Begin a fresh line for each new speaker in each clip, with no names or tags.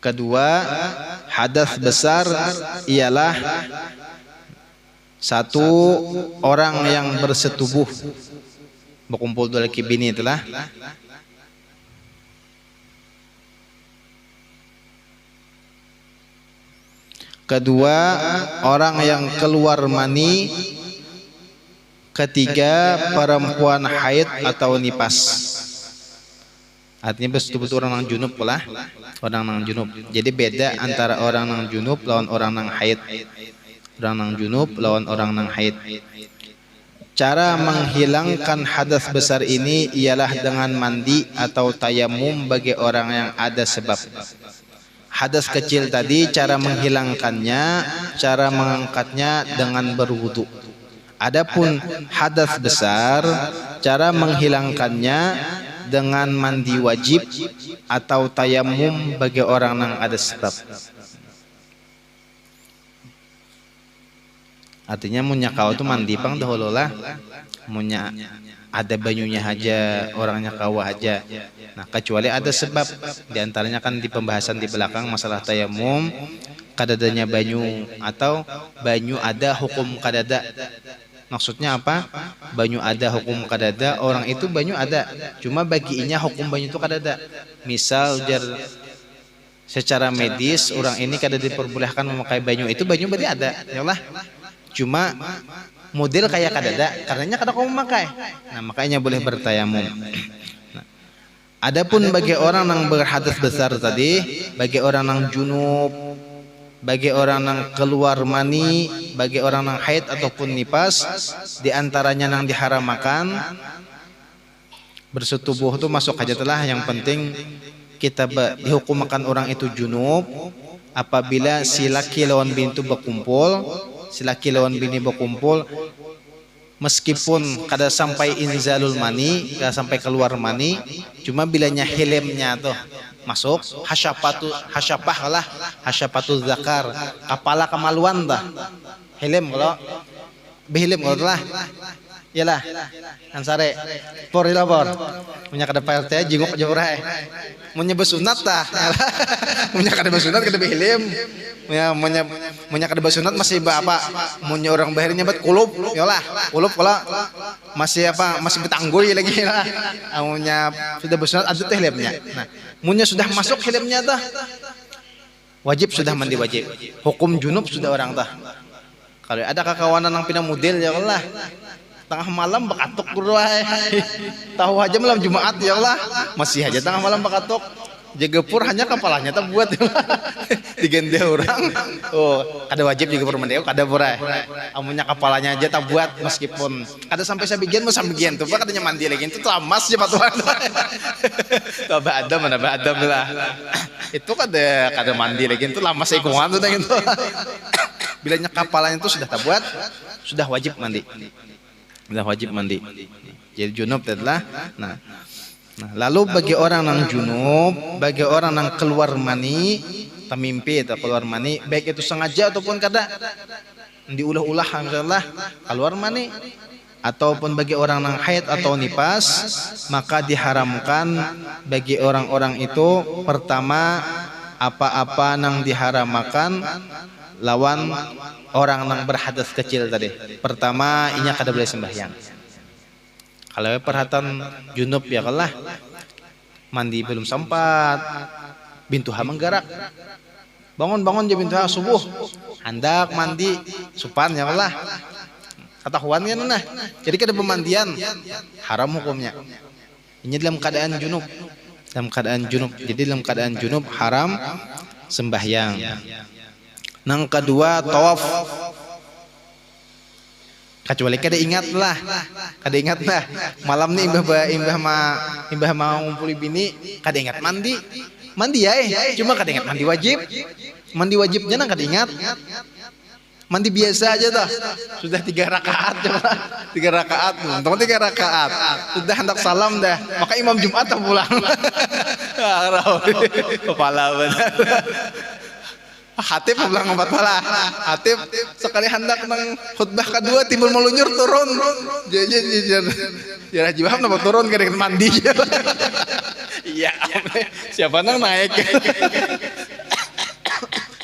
Kedua, hadas besar ialah satu orang yang bersetubuh, berkumpul dua laki bini itulah. Kedua, orang yang keluar mani. Ketiga, perempuan haid atau nipas. Artinya betul-betul orang nang junub pula, orang nang junub. Jadi beda antara orang nang junub lawan orang nang haid. Orang nang junub lawan orang nang haid. Cara menghilangkan hadas besar ini ialah dengan mandi atau tayamum bagi orang yang ada sebab. Hadas kecil tadi cara menghilangkannya, cara mengangkatnya dengan berwudu. Adapun hadas besar, cara menghilangkannya dengan mandi wajib atau tayamum bagi orang yang ada sebab. Artinya munya kau tuh mandi pang dahulu lah, munya ada banyunya aja, orangnya kau aja. Nah kecuali ada sebab, diantaranya kan di pembahasan di belakang masalah tayamum, kadadanya banyu atau banyu ada hukum kadada. Maksudnya apa? Banyu ada hukum kadada, orang itu banyu ada, cuma baginya hukum banyu itu kadada. Misal secara medis orang ini kada diperbolehkan memakai banyu, itu banyu berarti ada, ya Allah. Cuma model kayak kadada, karenanya kada kau memakai. Nah makanya boleh bertayamum. Nah, adapun bagi orang yang berhadas besar tadi, bagi orang yang junub, bagi orang yang keluar mani, bagi orang yang haid ataupun nipas, diantaranya yang diharamakan bersetubuh itu masuk aja telah. Yang penting kita dihukumkan orang itu junub apabila si laki lawan bini itu berkumpul, si laki lawan bini berkumpul, meskipun kada sampai inzalul mani, kada sampai keluar mani, cuma bilanya hilemnya tuh masuk, hasyapah lah, hasyapatu zakar, kepala kemaluan dah, hilem kalau behilem kalau lah, iyalah, ansare, por ilapor, punya kada perte jinguk aja berai, punya besunat dah, punya kada besunat kada behilem, punya kada besunat masih apa, punya orang bahirnya bet kulub, iyalah, kulub kalau masih apa, masih betangguy lagi lah, punya sudah besunat ada teh hilemnya, nah. Munya sudah masuk hilimnya dah, wajib sudah mandi wajib. Hukum junub sudah orang dah. Kalau ada kakawanan yang pindah model ya Allah, tengah malam bakatuk kurwai, tahu aja malam Jumat ya Allah, masih aja tengah malam bakatuk. Jegepur hanya kepalanya tak buat diganti orang. Oh, kada wajib juga mandi, kada boleh. Amunnya kepalanya aja tak buat meskipun kada sampai sabigian mau sabigian tuh, pak katanya mandi lagi itu lamas aja patuhan. Tuh Adam mana Adam lah. Itu kada mandi lagi itu lamas ikungan tuh gitu. Bilanya kepalanya itu sudah tak buat, sudah wajib mandi. Sudah wajib mandi. Jadi junub adalah nah, lalu bagi orang yang junub, bagi orang yang keluar mani, tamimpi atau keluar mani, baik itu sengaja ataupun kada, diulah-ulah alhamdulillah keluar mani, ataupun bagi orang yang haid atau nipas, maka diharamkan bagi orang-orang itu pertama apa-apa yang diharamkan lawan orang yang berhadas kecil tadi. Pertama, inya kada boleh sembahyang. Kalau perhatian junub ya kalah, mandi belum sempat, bintuha menggerak, bangun je bintuha subuh, hendak mandi supan ya kalah, ketahuan kan nah, jadi kada pemandian haram hukumnya. Ini dalam keadaan junub, jadi dalam keadaan junub haram sembahyang. Nang kedua tawaf. Kecuali kada ingat lah malam nih imbah mau ngumpuli bini kada ingat mandi ya cuma kada ingat mandi wajibnya nang kada ingat mandi biasa aja dah sudah 3 rakaat teman 3 rakaat sudah hendak salam dah maka imam Jumat tak pulang kepala benar. Hatib pulang 4 malah. Hatib sekali hendak nang khutbah kedua timbul melunyur turun. Ya Haji Wahab napa turun kada mandi. Iya. Siapa nang naik?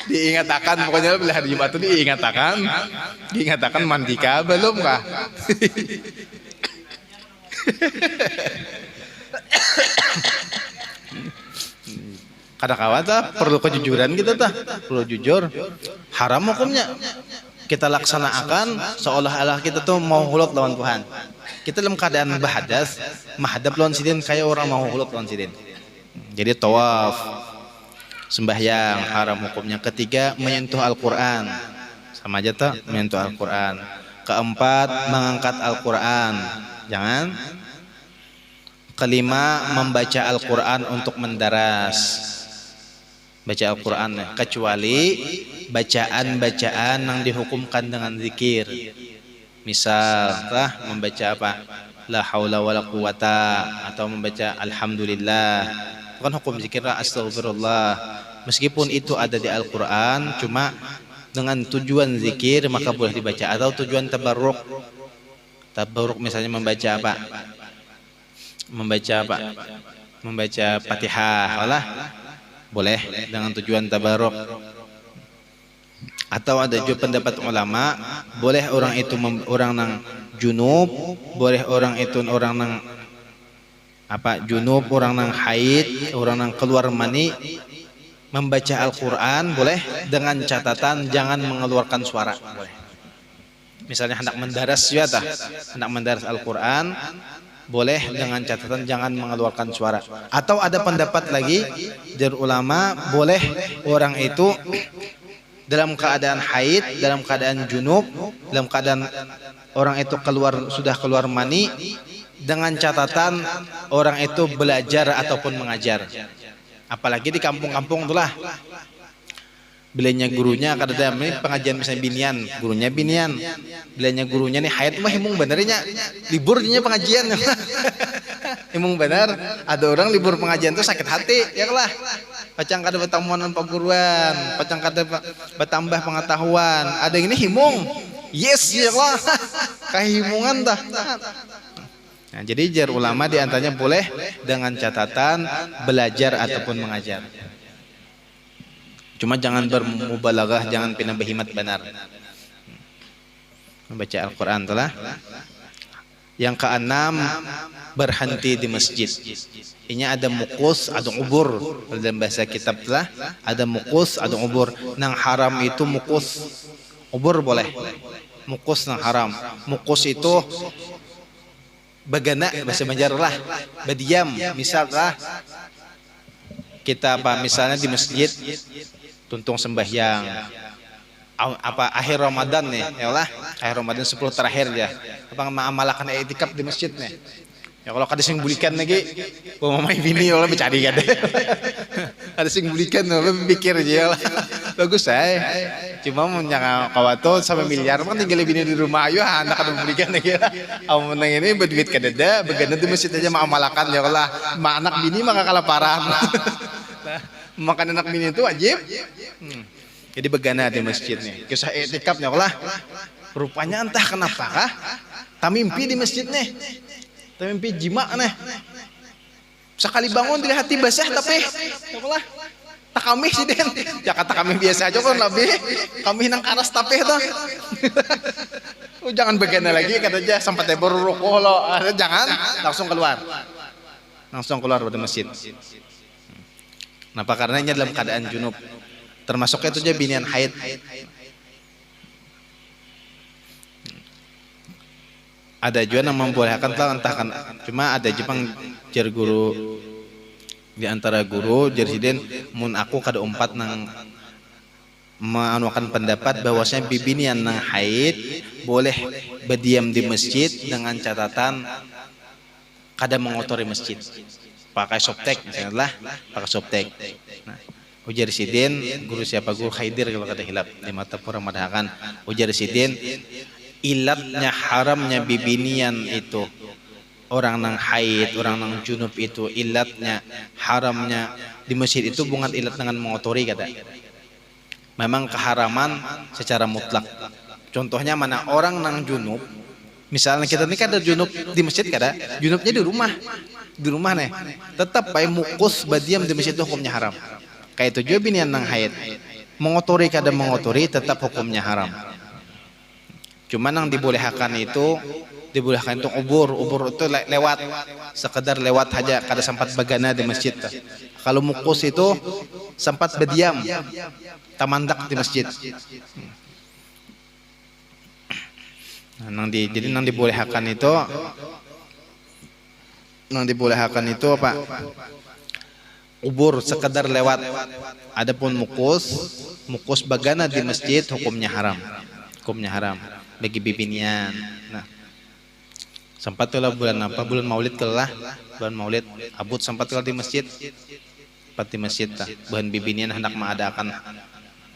Diingatakan pokoknya bila hari Jumat itu diingatakan mandi kah belum kah? Kadang-kadang perlu kejujuran kita perlu jujur. Haram hukumnya. Kita laksanakan seolah-olah kita tuh mau huluk lawan Tuhan. Kita dalam keadaan bahadas, menghadap lawan sidin kayak orang mau huluk lawan sidin. Jadi tawaf, sembahyang haram hukumnya. Ketiga, menyentuh Al-Quran, sama aja tak menyentuh Al-Quran. Keempat, mengangkat Al-Quran, jangan. Kelima, membaca Al-Quran untuk mendaras, baca Al-Quran, kecuali bacaan-bacaan yang dihukumkan dengan zikir. Misal membaca apa? La haula wala quwata, atau membaca alhamdulillah. Bukan hukum zikir, astagfirullah. Meskipun itu ada di Al-Quran, cuma dengan tujuan zikir maka boleh dibaca. Atau tujuan tabarruk. Tabarruk misalnya membaca apa? Membaca Fatihah, boleh dengan tujuan tabarruk. Atau ada juga pendapat ulama, boleh orang itu orang nang junub, boleh orang itu orang nang junub, orang nang haid, orang nang keluar mani, membaca Al-Quran boleh dengan catatan jangan mengeluarkan suara. Boleh. Misalnya hendak mendaras hendak mendaras Al-Quran, boleh dengan catatan jangan mengeluarkan suara. Atau ada pendapat lagi dari ulama, boleh orang itu dalam keadaan haid, dalam keadaan junub, dalam keadaan orang itu sudah keluar mani, dengan catatan orang itu belajar ataupun mengajar. Apalagi di kampung-kampung itulah, bilanya gurunya kada ada pengajian misalnya binian, gurunya binian, bilanya gurunya nih haid mah himung benernya libur nya pengajian. Himung bener, ada orang libur pengajian tuh sakit hati, ya lah. Pacang kada bertamuan perguruan, pacang kada bertambah pengetahuan. Ada ini himung, yes ya lah, kahimungan dah. Nah, jadi jar ulama diantaranya boleh dengan catatan belajar ataupun mengajar. Cuma jangan bermubalaghah, jangan pindah berhimat benar. Membaca Al-Quran telah. Yang keenam, berhenti di masjid. Ini ada mukus, ada ubur. Dalam bahasa kitab telah ada mukus, ada ubur. Nang haram itu mukus, ubur boleh. Mukus nang haram. Mukus itu bagana bahasa Banjar lah, berdiam. Misal lah kita misalnya di masjid tuntung sembahyang akhir Ramadan nih, ya lah akhir Ramadan 10 terakhir ya, mengamalkan i'tikaf di masjid nih. Ya kalau kada sing bulikan lagi, mamai bini orang bercari kada. Kada sing bulikan orang pikir aja lah. Bagus cuma menyangka kawato sama miliar kan tinggal bini di rumah ayo anak kada bulikan lagi lah. Amun nang ini berduit kada ada, begana di masjid aja mengamalkan ya lah. Anak bini maka kelaparan. Makan anak bini itu wajib. Jadi begana di masjid nih. Kisah i'tikafnya lah. Rupanya entah kenapa kah tamimpi di masjid nih. Tamimpi jima nih. Sekali bangun dilihat hati basah tapi lah tak kami sih den. Ya kata kami biasa aja kan lebih. Kami nang karas tapi tuh. Jangan begana lagi kata aja sampai tebor rokok lo. Jangan langsung keluar. Langsung keluar dari masjid. Kenapa? Karena ini dalam keadaan junub. Termasuknya itu aja binian haid. Ada juga yang membolehkan lah entahkan. Cuma ada Jepang jar guru di antara guru jar siden mun aku kada umpat nang menawarkan pendapat bahwasanya bibinian nang haid boleh berdiam di masjid dengan catatan kada mengotori masjid. Pakai softtek misalnya lah, pakai softtek. Nah, ujar sidin guru siapa guru Khaidir kalau kata hilap di mata orang madhakan. Ujar sidin ilatnya haramnya bibinian itu orang nang haid, orang nang junub itu ilatnya haramnya di masjid itu bukan ilat dengan mengotori kata. Memang keharaman secara mutlak. Contohnya mana orang nang junub, misalnya kita ini kan ada junub di masjid kada, junubnya di rumah nih, tetap mukus badiam di masjid itu hukumnya haram. Kayak itu juga binian nang haid. mengotori kada mengotori tetap hukumnya haram. Cuman yang dibolehkan itu ubur itu lewat, sekedar lewat aja, kada sempat bagana di masjid. Kalau mukus itu sempat berdiam, tamandak di masjid. Jadi nang dibolehkan itu apa? Ubur sekedar lewat. Adapun mukus bagana di masjid hukumnya haram. Bagi bibinian. Nah, sempat lah bulan Maulid bulan Maulid abut sempat di masjid. Di masjid bulan bibinian hendak mengadakan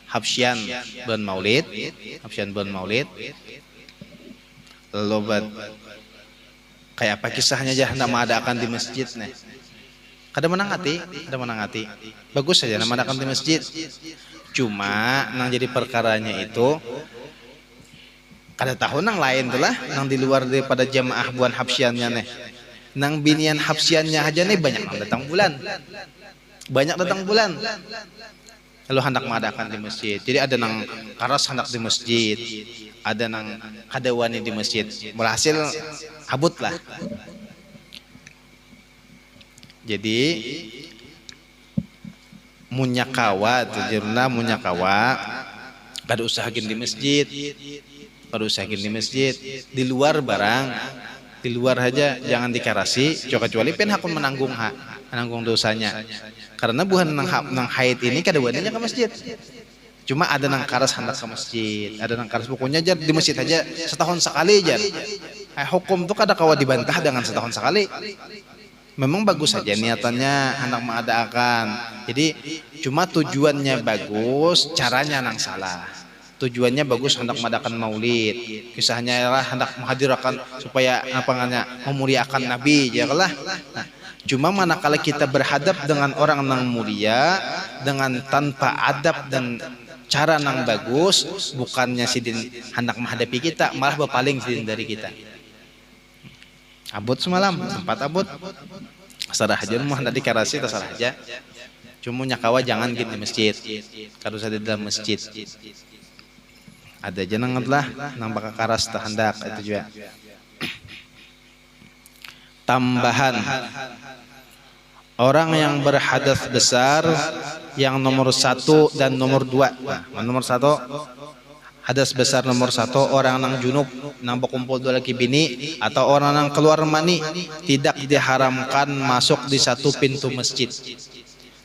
habsyan bulan Maulid. Lalu kayak apa kisahnya aja hendak mengadakan di masjid nih. Kada menang hati. Bagus saja mengadakan di masjid. Cuma nang jadi perkaranya itu kada tahu nang lain tuh lah, nang di luar daripada jamaah buan habsyannya nih. Nang binian habsyannya aja nih banyak datang bulan. Lalu hendak mengadakan di masjid. Jadi ada nang karas hendak di masjid, ada nang kadawani di masjid. Berhasil abut lah. Jadi munyakawa kada usahakin di masjid. Di luar barang, di luar aja jangan dikarasi, kecuali pen hakun menanggung dosanya. Karena bukan nang haid ini kadawaninya ke masjid. Cuma ada nang karas hendak ke masjid, ada nang karas pokoknya aja di masjid aja setahun sekali aja. Hukum tuh kada kawa dibantah dengan setahun sekali. Memang bagus saja niatannya hendak mengadakan. Jadi cuma tujuannya bagus, caranya nang salah. Tujuannya bagus hendak mengadakan maulid. Kisahnya adalah hendak menghadirkan supaya memuliakan Nabi, janganlah. Nah, cuma manakala kita berhadap dengan orang nang mulia dengan tanpa adab dan cara nang bagus, bukannya sidin hendak menghadapi kita, malah berpaling sidin dari kita. Abut semalam, sempat abut. Sarah aja mau hendak dikarasi terserah aja. Cuma nyakawa jangan gitu di masjid. Kalau saya di dalam masjid. Ada aja lah nang bakal karas hendak itu juga. Tambahan, orang yang berhadas besar yang nomor 1 dan nomor 2. Nah, nomor 1 hadas besar, nomor 1 orang nang junub nang berkumpul dua laki bini atau orang nang keluar mani tidak diharamkan masuk di satu pintu masjid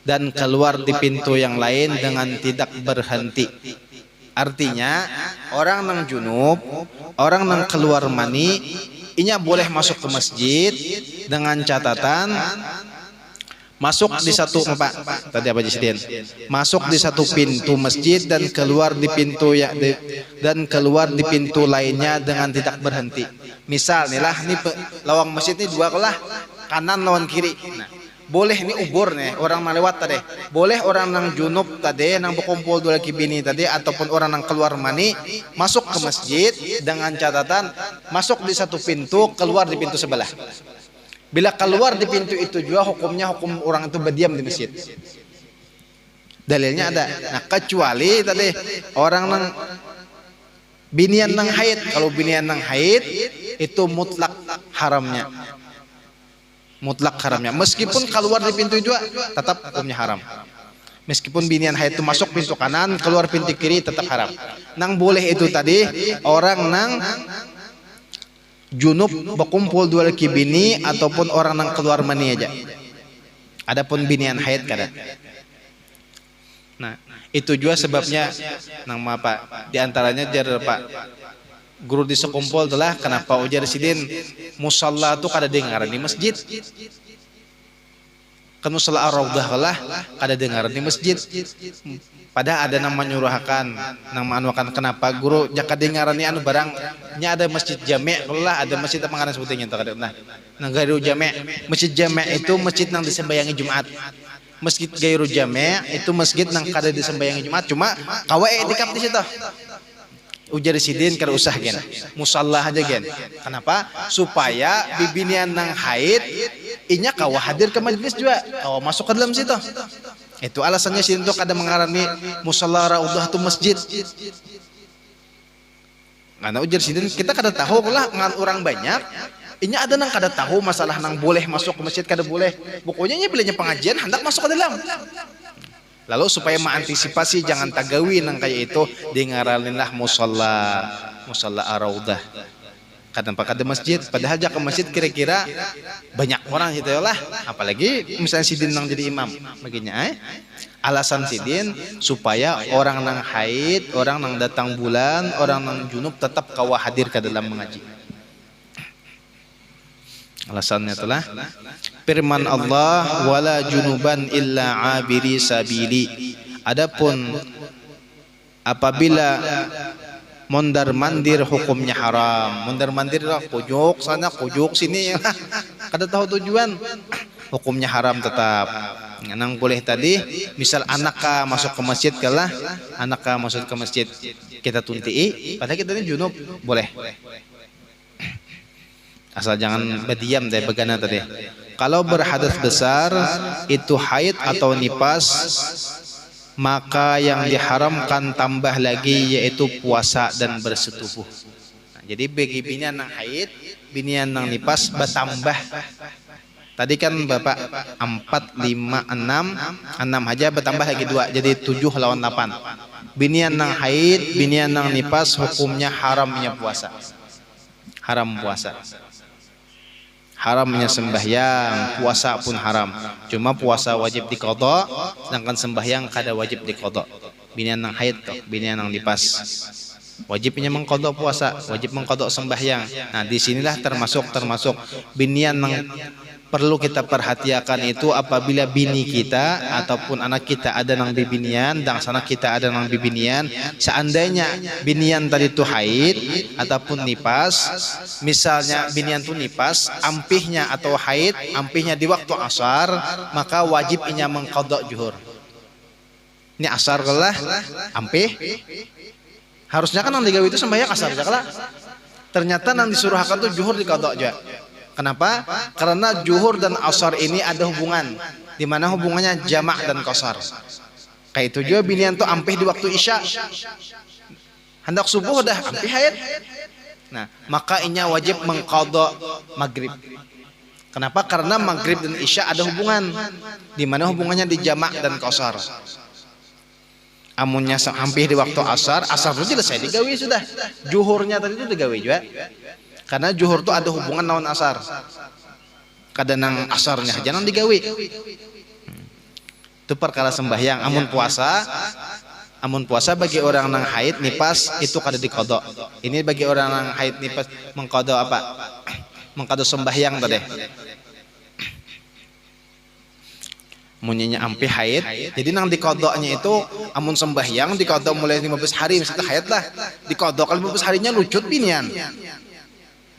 dan keluar di pintu yang lain dengan tidak berhenti. Artinya orang nang junub, orang nang keluar mani, inya boleh masuk ke masjid dengan catatan masuk di satu masuk di satu pintu masjid dan keluar di pintu lainnya dengan tidak berhenti. Misal nih lawang masjid ini dua kelah, kanan lawan kiri. Nah, boleh ini ubur nih orang melewat tadi, boleh orang nang junub tadi nang berkumpul dua laki bini tadi ataupun orang nang keluar mani masuk ke masjid dengan catatan masuk di satu pintu, keluar di pintu sebelah. Bila keluar di pintu itu juga hukumnya hukum orang itu berdiam di masjid. Dalilnya ada. Nah, kecuali tadi orang nang binian nang haid. Kalau binian nang haid itu mutlak haramnya. Meskipun keluar di pintu itu tetap hukumnya haram. Meskipun binian haid itu masuk pintu kanan, keluar pintu kiri tetap haram. Nang boleh itu tadi orang nang junub berkumpul dua laki bini ataupun orang nang keluar mani aja. Adapun binian haid kada. Nah, itu juga sebabnya nang apa? Di antaranya jar Pak guru di sekumpul telah kenapa ujar sidin musalla tu kada dengar di masjid. Kan musalla ar-raudhah lah kada dengar di masjid. Padahal ada nang menyuruhkan, nang manuakan kenapa guru jaka dengaran ni anu barangnya ada masjid jami' lah, ada masjid apa ngaran sebutnya tak ada. Nah, nang gairu jami', masjid jami' itu masjid nang disembayangi Jumat. Masjid gairu jami' itu masjid nang kada disembayangi Jumat, cuma kawa itikaf di situ. Ujar sidin kada usah gen, musalla aja gen. Kenapa? Supaya bibinian nang haid inya kawa hadir ke majelis juga, kawa masuk ke dalam situ. Itu alasannya sih untuk ada mengarani musalla raudah itu masjid. Karena ujar sidin kita kada tahu lah ngan orang banyak. Ini ada nang kada tahu masalah nang boleh masuk ke masjid kada boleh. Pokoknya bilanya pengajian hendak masuk ke dalam. Lalu supaya mengantisipasi jangan tagawi nang kayak itu dengaralinlah musalla raudah. Kadang pakai masjid, padahal jak ke masjid kira-kira banyak orang gitu ya lah. Apalagi misalnya sidin nang jadi imam, begini alasan sidin supaya orang nang haid, orang nang datang bulan, orang nang junub tetap kawa hadir ke dalam mengaji. Alasannya itulah firman Allah wala junuban illa abiri sabili. Adapun apabila mondar mandir hukumnya haram. Mondar mandir lah kujuk sana kujuk sini kada tahu tujuan, hukumnya haram tetap. Nang boleh tadi misal anak ka masuk ke masjid kalah, anak ka masuk ke masjid kita tuntii padahal kita ini junub boleh, asal jangan berdiam deh begana tadi. Kalau berhadas besar itu haid atau nipas, maka yang diharamkan tambah lagi yaitu puasa dan bersetubuh. Nah, jadi bagi binian nang haid, binian nang nipas bertambah. Tadi kan Bapak 4, 5, 6 aja bertambah lagi 2 jadi 7 lawan 8. Binian nang haid, binian nang nipas hukumnya haramnya puasa. Haram puasa. Haramnya sembahyang, puasa pun haram. Cuma puasa wajib diqadha, sedangkan sembahyang kada wajib diqadha. Binian nang haid toh, binian nang nipas. Wajibnya mengqadha puasa, wajib mengqadha sembahyang. Nah, disinilah termasuk binian nang perlu kita perhatikan itu apabila bini kita ataupun anak kita ada nang bibinian dan sanak kita ada nang bibinian, seandainya binian tadi itu haid ataupun nipas, misalnya binian itu nipas ampihnya atau haid ampihnya di waktu asar, maka wajib inya mengqadha zuhur. Ini asar gelah ampih harusnya kan nang digawe itu sembahyang asar jakalah, ternyata nang disuruh akan tuh zuhur diqadha aja. Kenapa? Karena zuhur dan asar ini ada hubungan, di mana hubungannya jamak dan qasar. Kayak itu juga binian tuh ampih di waktu isya, hendak subuh udah ampih haid. Nah, maka inya wajib mengqadha maghrib. Kenapa? Karena maghrib dan isya ada hubungan, di mana hubungannya di jamak dan qasar. Amunnya ampih di waktu asar itu selesai digawe sudah. Zuhurnya tadi itu digawe juga. Karena zuhur itu ada hubungan lawan asar. Kadang nang asarnya aja nang digawe. Itu perkara sembahyang. Amun puasa bagi orang nang haid nipas itu kada diqadha. Ini bagi orang nang haid nipas mengqadha apa? Mengqadha sembahyang tadi. Munyinya ampih haid, jadi nang diqadhanya itu amun sembahyang diqadha mulai 15 hari misalnya haid lah. Diqadha kali 15 harinya lucut binian.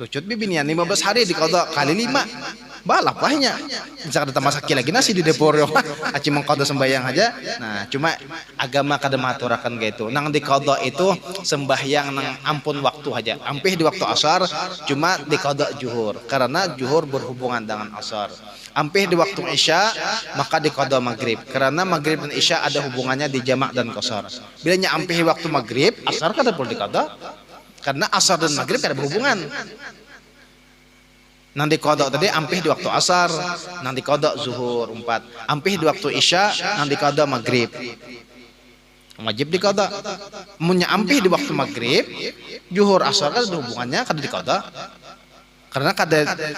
Lucut bibinian 15 hari diqadha kali 5 balap lahnya. Bisa kada tambah sakit lagi nasi di depor yo. Aci mengqadha sembahyang aja. Nah, cuma agama kada maturakan gitu. Nang diqadha itu sembahyang nang ampun waktu aja. Ampih di waktu asar cuma diqadha zuhur karena zuhur berhubungan dengan asar. Ampih di waktu isya maka diqadha maghrib karena maghrib dan isya ada hubungannya di jamak dan qasar. Bilanya ampih waktu maghrib, asar kada perlu diqadha. Karena asar dan maghrib ada berhubungan. Nang diqadha tadi ampih di waktu asar, nang diqadha zuhur 4. Ampih di waktu isya, nang diqadha maghrib. Wajib diqadha. Munnya ampih di waktu maghrib, zuhur asar kan ada hubungannya kada diqadha. Karena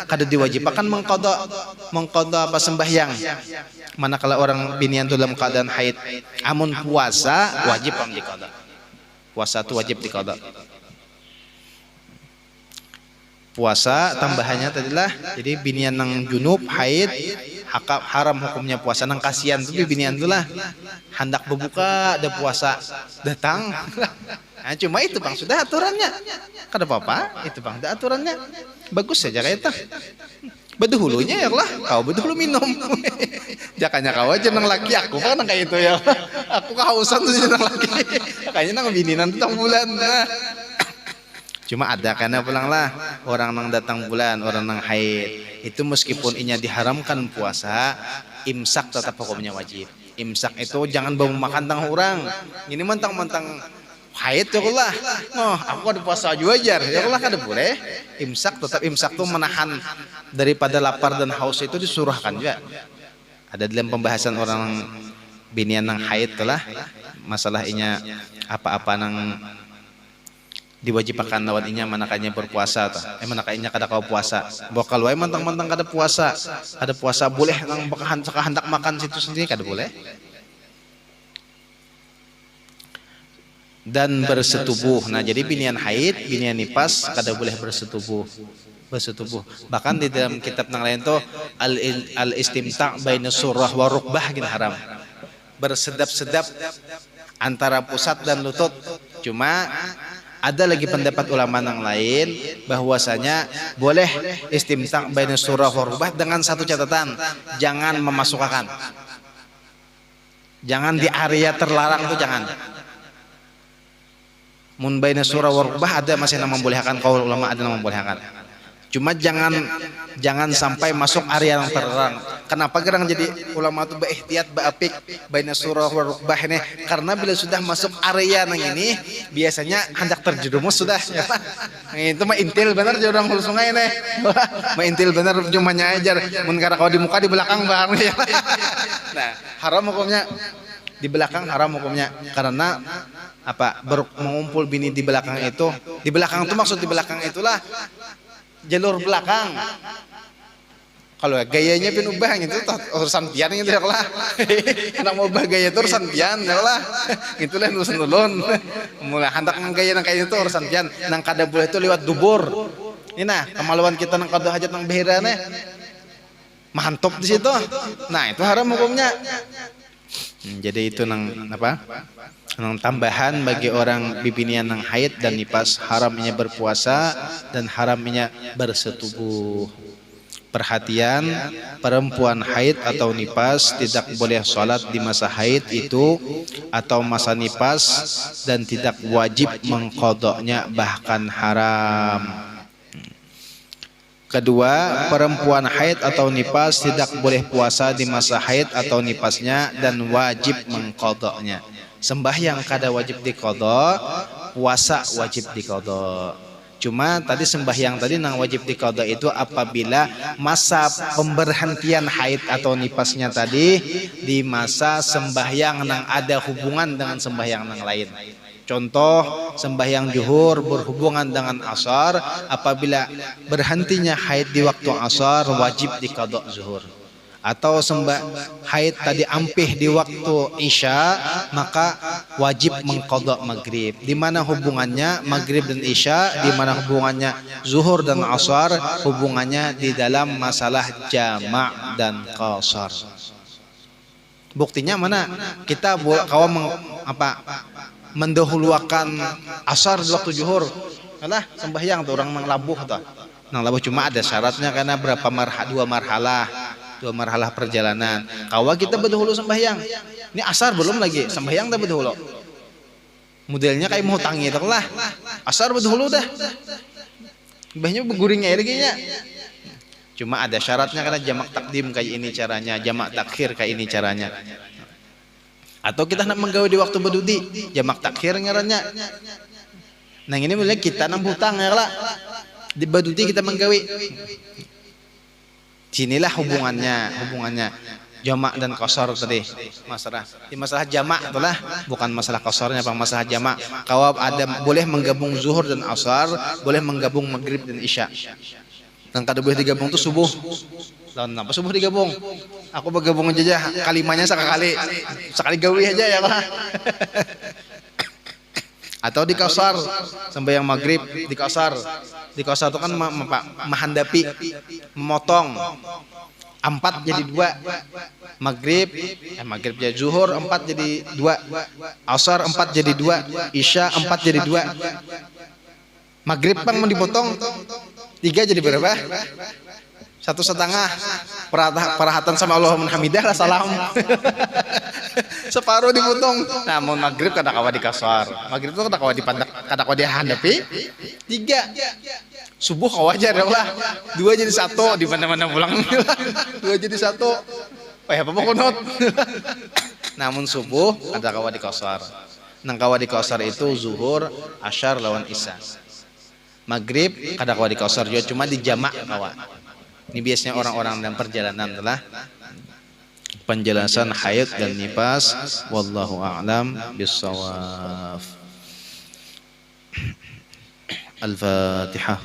kada diwajibkan mengqadha apa sembahyang. Manakala orang binian itu dalam keadaan haid, amun puasa wajib diqadha. Puasa itu wajib diqadha. Puasa tambahannya tadilah jadi binian nang junub haid haram hukumnya puasa nang kasihan tuh binian itulah hendak berbuka ada puasa datang. Nah, cuma itu bang sudah aturannya kada apa-apa itu bang ada aturannya bagus saja kayak itu bedahulunya ya lah kau bedahulu minum jakanya kau aja nang laki aku kan nang kayak itu ya aku kehausan tuh nang laki kayaknya nang binian tuh tang bulan. Nah, cuma ada karena pulanglah orang nang datang bulan, orang nang haid itu meskipun inya diharamkan puasa, imsak tetap hukumnya wajib. Imsak itu jangan bawa makan tang orang. Ini mentang-mentang haid ya Allah. Oh, aku ada puasa aja wajar. Ya Allah kada boleh. Imsak tetap imsak tuh menahan daripada lapar dan haus itu disuruhkan juga. Ada dalam pembahasan orang binian nang haid telah masalah inya apa-apa nang diwajibkan lawan inya manakanya berpuasa manakanya kada kau puasa bakal wae mentang-mentang kada puasa boleh nang hendak makan situ sendiri kada boleh. Dan bersetubuh. Nah, jadi binian haid, binian nifas kada boleh bersetubuh. Bahkan di dalam kitab nang lain tuh al istimta' baina surah wa rukbah gitu haram. Bersedap-sedap antara pusat dan lutut. Cuma ada lagi pendapat ulama yang lain bahwasanya boleh istimta' baina surah wa rukbah dengan satu catatan, jangan memasukkan. Jangan di area terlarang tuh jangan. Mun baina surah wa rukbah ada masih yang membolehkan, kaul ulama ada yang membolehkan. Cuma jangan sampai masuk area yang terlarang. Kenapa gerang jadi ulama itu berihtiyat beapik baina surah wa rukbah ini? Karena bila sudah masuk area yang ini biasanya hendak terjerumus sudah. Ya, itu mah intil benar jadi orang hulu sungai ini. Mah intil benar cuma nyajar. Mun kada kau di muka di belakang bang. Nah, haram hukumnya di belakang haram hukumnya karena apa mengumpul bini di belakang itu maksud di belakang itulah jalur belakang. Kalau gayanya pinubah itu urusan pian gitu ya lah. Anak mau bah gaya itu urusan pian ya lah. Itulah urusan ulun. Mulai hendak gaya nang kayak itu urusan pian. Nang kada boleh itu lewat dubur. Ini nah kemaluan kita nang kada hajat nang behirane. Mantap di situ. Nah, itu haram hukumnya. Jadi itu nang apa? Nang tambahan bagi orang bibinian nang haid dan nifas, haramnya berpuasa dan haramnya bersetubuh. Perhatian, perempuan haid atau nifas tidak boleh sholat di masa haid itu atau masa nifas dan tidak wajib mengqadanya, bahkan haram. Kedua, perempuan haid atau nifas tidak boleh puasa di masa haid atau nifasnya dan wajib mengqadanya. Sembahyang kada wajib diqadha, puasa wajib diqadha. Cuma tadi sembahyang tadi nang wajib diqadha itu apabila masa pemberhentian haid atau nifasnya tadi di masa sembahyang nang ada hubungan dengan sembahyang nang lain. Contoh sembahyang zuhur berhubungan dengan asar, apabila berhentinya haid di waktu asar wajib diqadha zuhur. Atau haid tadi ampih di waktu isya maka wajib mengqadha maghrib. Di mana hubungannya maghrib dan isya, di mana hubungannya zuhur dan asar, hubungannya di dalam masalah jama' dan qasar. Buktinya mana? Kita kawan mendahulukan asar di waktu zuhur. Alah sembahyang tuh orang nang labuh tuh. Nang labuh cuma ada syaratnya karena berapa dua marhalah perjalanan. Kawa kita berdahulu sembahyang. Ini asar belum lagi, sembahyang dah berdahulu. Modelnya kayak mau tangi itu lah. Asar berdahulu dah. Banyak berguring air kayaknya. Cuma ada syaratnya karena jamak takdim kayak ini caranya, jamak takhir kayak ini caranya. Atau kita nak menggawe di waktu berdudi, jamak takhir ngarannya. Nah ini mulai kita nang hutang ya lah. Di berdudi kita menggawe. Sinilah hubungannya jamak dan qasar tadi. Masalah jamak itulah bukan masalah qasarnya, masalah jamak. Kalau ada boleh menggabung zuhur dan asar, boleh menggabung maghrib dan isya. Dan kada boleh digabung itu subuh. Lawan apa subuh digabung? Aku bergabung aja kalimanya sekali gawe aja ya Pak. Atau di qasar sembahyang maghrib di qasar. Di qasar itu kan menghandapi, memotong 4 jadi 2. Maghrib jadi zuhur 4 jadi 2. Asar 4 jadi 2. Isya 4 jadi 2. Maghrib pang mau dipotong 3 jadi berapa? 1,5. Perhatian sama Allahumma hamidah lah salam. Separuh dipotong. Nah, mau maghrib kada kawa di kasar. Maghrib itu kada kawa dipandak, kada kawa dihadapi. 3. Subuh kawa aja lah. 2 jadi 1 di mana-mana pulang. 2 jadi 1. Oh ya, apa kunut? Namun subuh ada kawa di kosar. Nang kawa di kosar itu zuhur, asyar lawan isya. Maghrib kada kawa di kosar juga cuma di jamak kawa. Ini biasanya orang-orang dalam perjalanan adalah penjelasan haid dan nifas. Wallahu a'lam bissawab. Al-Fatihah.